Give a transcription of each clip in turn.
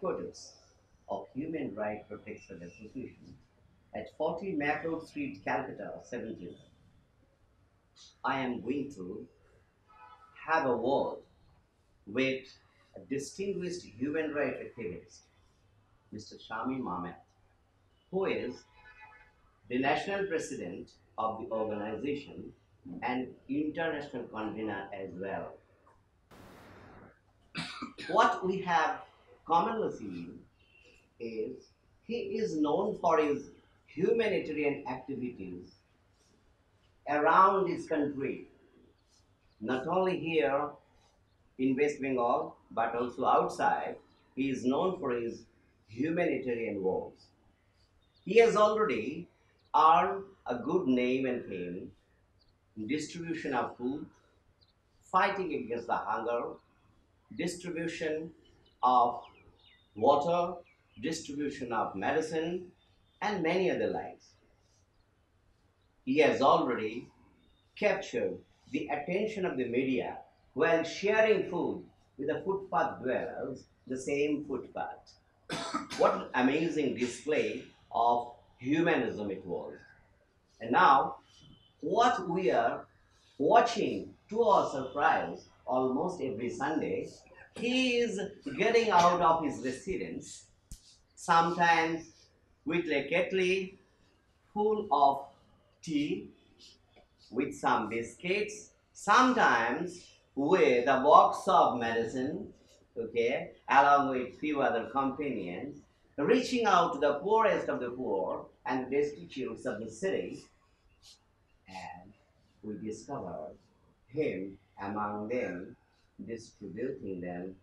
headquarters of Human Rights Protection Association at 40 Macleod Street, Calcutta, 17. I am going to have a word with a distinguished human rights activist, Mr. Shami Mamet, who is the national president of the organization and international convener as well. What we have commonly seen is he is known for his humanitarian activities around his country, not only here in West Bengal, but also outside. He is known for his humanitarian works. He has already earned a good name and fame in distribution of food, fighting against the hunger, distribution of water, distribution of medicine, and many other lines. He has already captured the attention of the media while sharing food with the footpath dwellers, the same footpath. What an amazing display of humanism it was. And now, what we are watching to our surprise almost every Sunday, he is getting out of his residence, sometimes with a kettle full of tea, with some biscuits, sometimes with a box of medicine, okay, along with few other companions, reaching out to the poorest of the poor and destitutes of the city, and we discovered him among them, distributing them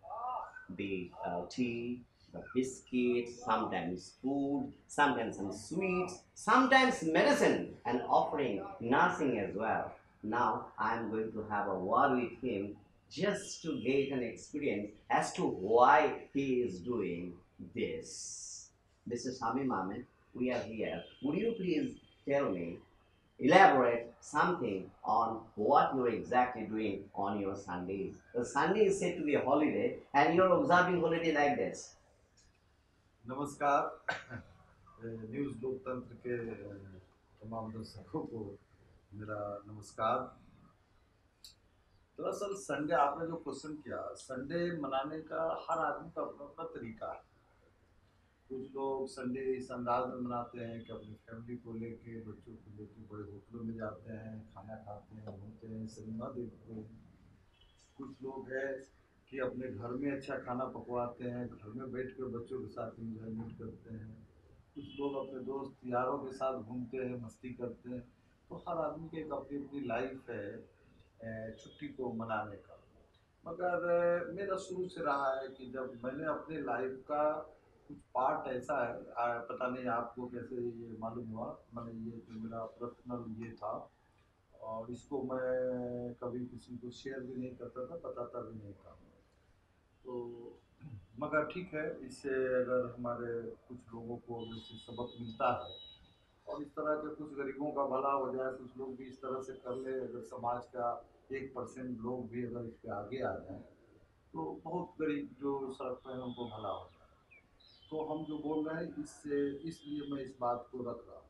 the tea, the biscuits, sometimes food, sometimes some sweets, sometimes medicine, and offering nursing as well. Now I'm going to have a word with him just to get an experience as to why he is doing this. Mr. Sami Mamet, we are here. Would you please tell me, elaborate something on what you're exactly doing on your Sundays. The Sunday is said to be a holiday, and you're observing holiday like this. नमस्कार। News लोकतंत्र के तमाम दर्शकों को मेरा नमस्कार। दरअसल Sunday आपने जो क्वेश्चन किया, संडे मनाने का हर आदमी का अपना अपना तरीका है। कुछ लोग संडे इस अंदाज में मनाते हैं कि अपनी फैमिली को लेके, बच्चों को लेके बड़े होटलों में जाते हैं, खाना खाते हैं, घूमते हैं, सिनेमा देखते हैं। कुछ लोग हैं कि अपने घर में अच्छा खाना पकवाते हैं, घर में बैठ कर बच्चों के साथ इंजॉयमेंट करते हैं। कुछ लोग अपने दोस्त यारों के साथ घूमते हैं, मस्ती करते हैं। तो हर आदमी की एक अपनी अपनी लाइफ है छुट्टी को मनाने का। मगर मेरा शुरू से रहा है कि जब मैंने अपने लाइफ का कुछ पार्ट ऐसा है, पता नहीं आपको कैसे ये मालूम हुआ, मैंने ये जो मेरा पर्सनल ये था और इसको मैं कभी किसी को शेयर भी नहीं करता था, बताता भी नहीं था। तो मगर ठीक है, इससे अगर हमारे कुछ लोगों को जैसे सबक मिलता है और इस तरह के कुछ गरीबों का भला हो जाए, कुछ लोग भी इस तरह से कर ले, अगर समाज का 1% लोग भी अगर इस पे आगे आ जाएं तो बहुत गरीब जो सड़क पे हैं उनको भला हो जाए। तो हम जो बोल रहे हैं इससे, इसलिए मैं इस बात को रख रहा हूँ।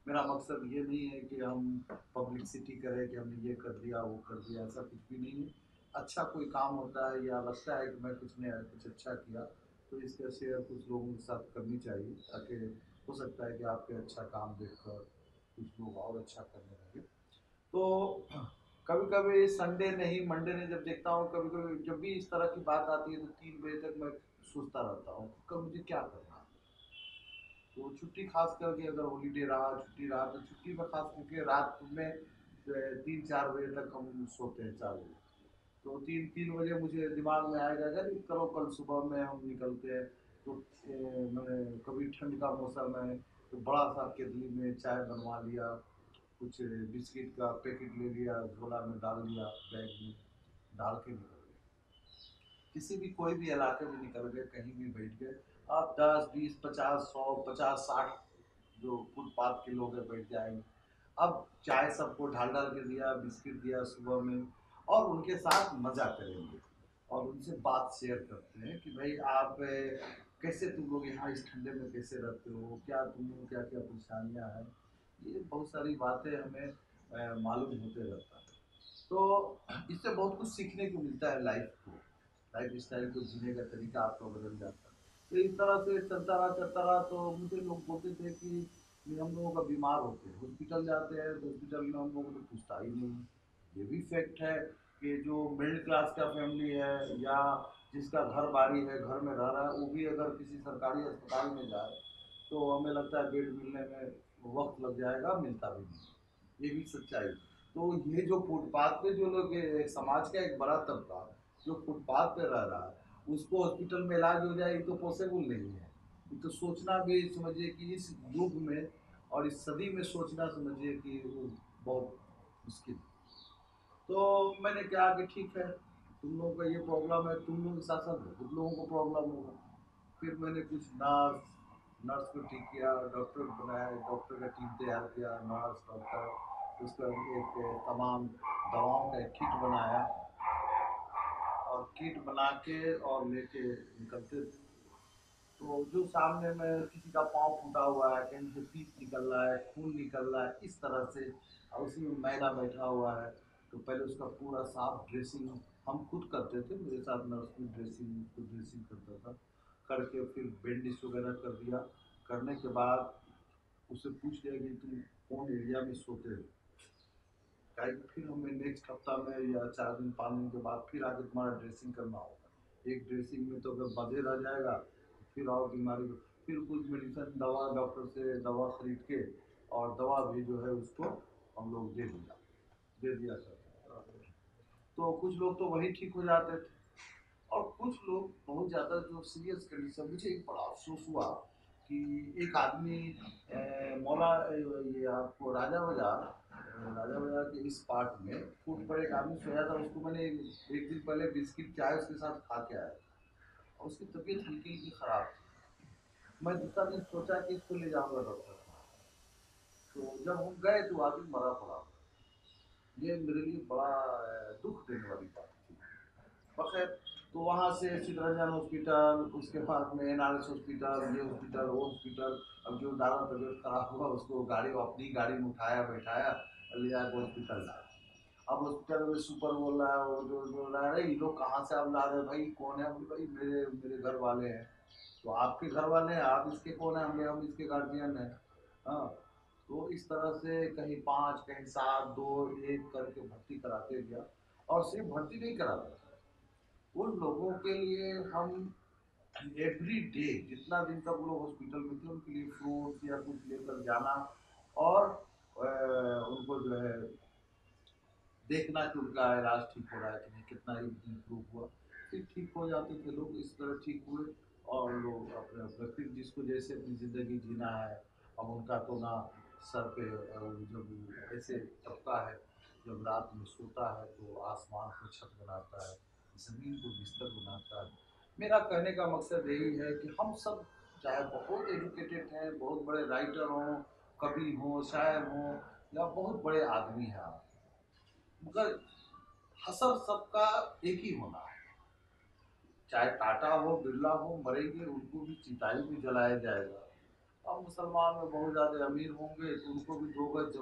मेरा मकसद ये नहीं है कि हम पब्लिसिटी करें कि हमने ये कर दिया वो कर दिया, ऐसा कुछ भी नहीं है। अच्छा कोई काम होता है या लगता है कि मैं कुछ ने कुछ अच्छा किया तो इसका शेयर कुछ लोगों के साथ करनी चाहिए, ताकि हो सकता है कि आपके अच्छा काम देखकर कुछ लोग और अच्छा करने लगे। तो कभी कभी संडे नहीं मंडे नहीं जब देखता हूँ, कभी कभी जब भी इस तरह की बात आती है तो 3 बजे तक मैं सोचता रहता हूँ कि कब मुझे क्या करना है। तो छुट्टी खास करके अगर हॉलीडे रहा, छुट्टी रहा, तो छुट्टी में खास करके रात में 3-4 बजे तक हम सोते हैं, 4 बजे। तो 3-3 बजे मुझे दिमाग में आएगा अरे करो कल सुबह में हम निकलते हैं। तो मैंने कभी ठंड का मौसम है तो बड़ा सा केतली में चाय बनवा लिया, कुछ बिस्किट का पैकेट ले लिया, झोला में डाल लिया, बैग में डाल के निकल गए। किसी भी कोई भी इलाके में निकल गए, कहीं भी बैठ गए। आप 10, 20, 50, 100, 50, 60 जो फुटपाथ के लोग हैं बैठ जाएंगे। अब चाय सबको ढाल ढाल के दिया, बिस्किट दिया सुबह में, और उनके साथ मजा करेंगे और उनसे बात शेयर करते हैं कि भाई आप कैसे तुम लोग यहाँ इस ठंडे में कैसे रहते हो, क्या तुम लोग क्या क्या परेशानियाँ हैं, ये बहुत सारी बातें हमें मालूम होते रहता है। तो इससे बहुत कुछ सीखने को मिलता है लाइफ को, लाइफ स्टाइल को जीने का तरीका आपका बदल जाता है। तो इस तरह से चलता रहा तो मुझे लोग बोलते थे कि हम लोगों का बीमार होते हैं हॉस्पिटल जाते हैं तो हॉस्पिटल में हम लोगों को तो पूछता ही नहीं है। ये भी फैक्ट है कि जो मिडिल क्लास का फैमिली है या जिसका घर बाड़ी है, घर में रह रहा है, वो भी अगर किसी सरकारी अस्पताल में जाए तो हमें लगता है बेड मिलने में वक्त लग जाएगा, मिलता भी नहीं। ये भी सच्चाई। तो ये जो फुटपाथ पे जो लोग समाज का एक बड़ा तबका जो फुटपाथ पे रह रहा है उसको हॉस्पिटल में इलाज हो जाए, ये तो पॉसिबल नहीं है। ये तो सोचना भी समझिए कि इस युग में और इस सदी में सोचना समझिए कि वो बहुत मुश्किल है। तो मैंने कहा कि ठीक है, तुम लोगों का ये प्रॉब्लम है, तुम लोग शासन है, तुम लोगों को प्रॉब्लम होगा। फिर मैंने कुछ नर्स को ठीक किया, डॉक्टर बनाया, डॉक्टर का टीम तैयार किया, नर्स डॉक्टर, उसका एक तमाम दवाओं का एक किट बनाया और किट बना के और लेके निकलते थे। तो जो सामने में किसी का पाँव फूटा हुआ है, कहीं से पीप निकल रहा है, खून निकल रहा है, इस तरह से और उसी में मैला बैठा हुआ है, तो पहले उसका पूरा साफ ड्रेसिंग हम खुद करते थे, मेरे साथ नर्स की ड्रेसिंग करता था, करके फिर बैंडेज वगैरह कर दिया। करने के बाद उससे पूछ लिया कि तुम कौन एरिया में सोते हो, काहे कि फिर हमें नेक्स्ट हफ्ता में या 4 दिन 5 दिन के बाद फिर आके तुम्हारा ड्रेसिंग करना होगा। एक ड्रेसिंग में तो अगर बंधे रह जाएगा तो फिर और बीमारी, फिर कुछ मेडिसिन दवा डॉक्टर से दवा खरीद के और दवा भी जो है उसको हम लोग दे दिया करते थे। तो कुछ लोग तो वही ठीक हो जाते थे और कुछ लोग बहुत ज़्यादा जो सीरियस कंडीशन, मुझे एक बड़ा अफसोस हुआ कि एक आदमी मौला ये आपको राजा बाजार के इस पार्ट में फुट पर एक आदमी सोया था, उसको मैंने एक दिन पहले बिस्किट चाय उसके साथ खा के आया और उसकी तबीयत हल्की हल्की खराब थी। मैं दूसरा दिन सोचा कि इसको ले जाऊंगा डॉक्टर के पास। तो जब हम गए तो आदमी मरा पड़ा। ये मेरे लिए बड़ा दुख देने वाली बात थी। बखैर, तो वहाँ से चितरंजन हॉस्पिटल, उसके बाद में एनआरएस हॉस्पिटल, ये हॉस्पिटल वो हॉस्पिटल, अब जो ज़्यादा तबीयत खराब हुआ उसको अपनी गाड़ी में उठाया बैठाया और ले जाकर हॉस्पिटल लाया। अब हॉस्पिटल में सुपर बोल रहा है, वो जो बोल रहा है, अरे ये लोग कहाँ से आप ला रहे हैं भाई, कौन है? बोले भाई मेरे मेरे घर वाले हैं। तो आपके घर वाले हैं, आप इसके कौन है? हम इसके गार्जियन हैं। हाँ। तो इस तरह से कहीं 5 कहीं 7 2 1 करके भर्ती कराते गया और सिर्फ भर्ती नहीं कराता था, उन लोगों के लिए हम एवरी डे जितना दिन तक वो लोग हॉस्पिटल में थे उनके लिए फ्रूट्स या कुछ लेकर जाना और उनको जो है देखना कि उनका इलाज ठीक हो रहा है कि नहीं, कितना इम्प्रूव हुआ। फिर ठीक हो जाते थे लोग, इस तरह ठीक हुए और लोग अपने अपने फिर जिसको जैसे अपनी ज़िंदगी जीना है। अब उनका तो ना सर पे जब ऐसे तबका है, जब रात में सोता है तो आसमान को छत बनाता है, ज़मीन को बिस्तर बनाता है। मेरा कहने का मकसद यही है कि हम सब चाहे बहुत एजुकेटेड हैं, बहुत बड़े राइटर हों, कवि हों, शायर हों या बहुत बड़े आदमी हैं आप, मगर हसर सबका एक ही होना है। चाहे टाटा हो बिरला हो, मरेंगे उनको भी चिताई में जलाया जाएगा। अब मुसलमान में बहुत ज़्यादा अमीर होंगे तो उनको भी 2 गज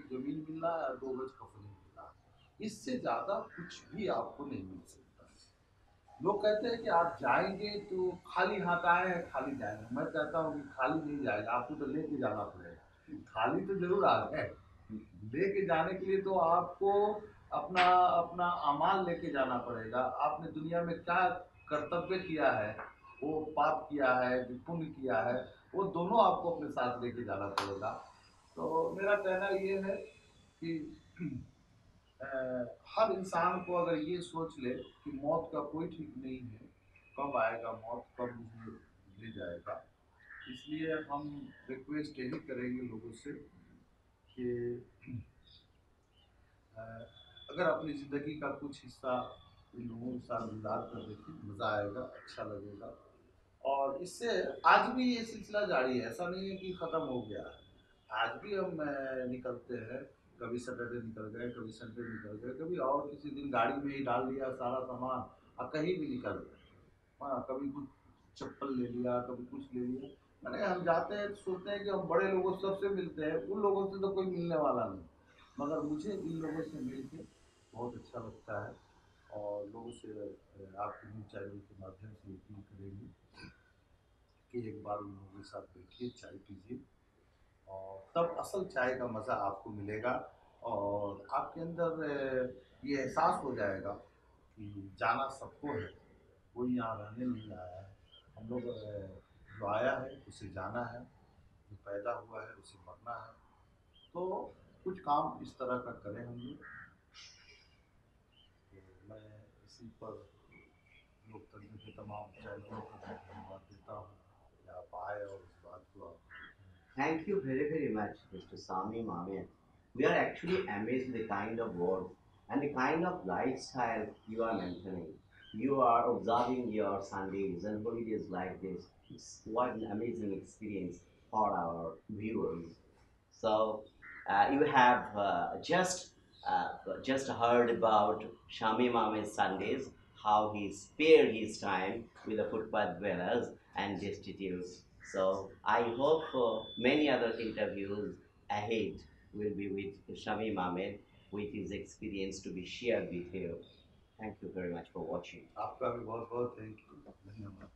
जमीन मिल रहा है, 2 गज कफनी मिल रहा है, इससे ज़्यादा कुछ भी आपको नहीं मिल सकता। लोग कहते हैं कि आप जाएंगे तो खाली हाथ आए हैं खाली जाएंगे, मैं कहता हूँ कि खाली नहीं जाएगा, आपको तो लेके जाना पड़ेगा। खाली तो जरूर आ गए, लेके जाने के लिए तो आपको अपना अपना अमाल लेके जाना पड़ेगा। आपने दुनिया में क्या कर्तव्य किया है, वो पाप किया है कि पुण्य किया है, वो दोनों आपको अपने साथ लेके जाना पड़ेगा। तो मेरा कहना ये है कि अ, हर इंसान को अगर ये सोच ले कि मौत का कोई ठीक नहीं है, कब आएगा मौत, कब मुझे ले जाएगा, इसलिए हम रिक्वेस्ट यही करेंगे लोगों से कि अगर अपनी ज़िंदगी का कुछ हिस्सा इन लोगों के साथ गुजार कर देखें, मज़ा आएगा, अच्छा लगेगा। और इससे आज भी ये सिलसिला जारी है, ऐसा नहीं है कि ख़त्म हो गया है। आज भी हम निकलते हैं, कभी सैटरडे निकल गए, कभी संडे निकल गए, कभी और किसी दिन गाड़ी में ही डाल दिया सारा सामान और कहीं भी निकल गए। हाँ, कभी कुछ चप्पल ले लिया, कभी कुछ ले लिया। मैंने हम जाते हैं तो सोचते हैं कि हम बड़े लोगों सबसे मिलते हैं, उन लोगों से तो कोई मिलने वाला नहीं, मगर मुझे इन लोगों से मिल के बहुत अच्छा लगता है। और लोगों से आपके न्यूज़ चैनल के माध्यम से अपील करेंगे कि एक बार उन लोगों के साथ बैठिए, चाय पीजिए, और तब असल चाय का मज़ा आपको मिलेगा। और आपके अंदर ये एहसास हो जाएगा कि जाना सबको है, कोई यहाँ रहने नहीं आया है। हम लोग जो आया है उसे जाना है, जो पैदा हुआ है उसे मरना है। तो कुछ काम इस तरह का करें हम लोग। तो मैं इसी पर लोकतंत्र के तमाम चैनलों को मैं धन्यवाद देता हूँ कि आप आए और इस बात को आप। Thank you very, very much, Mr. Sami Mamet. We are actually amazed the kind of work and the kind of lifestyle you are maintaining. You are observing your Sundays and holidays like this. It's what an amazing experience for our viewers. So you have just heard about Shami Mame's Sundays, how he spared his time with the footpath dwellers and destitutes. So I hope many other interviews ahead will be with Shami Mamed with his experience to be shared with you. Thank you very much for watching. आपका भी बहुत बहुत thank you, धन्यवाद।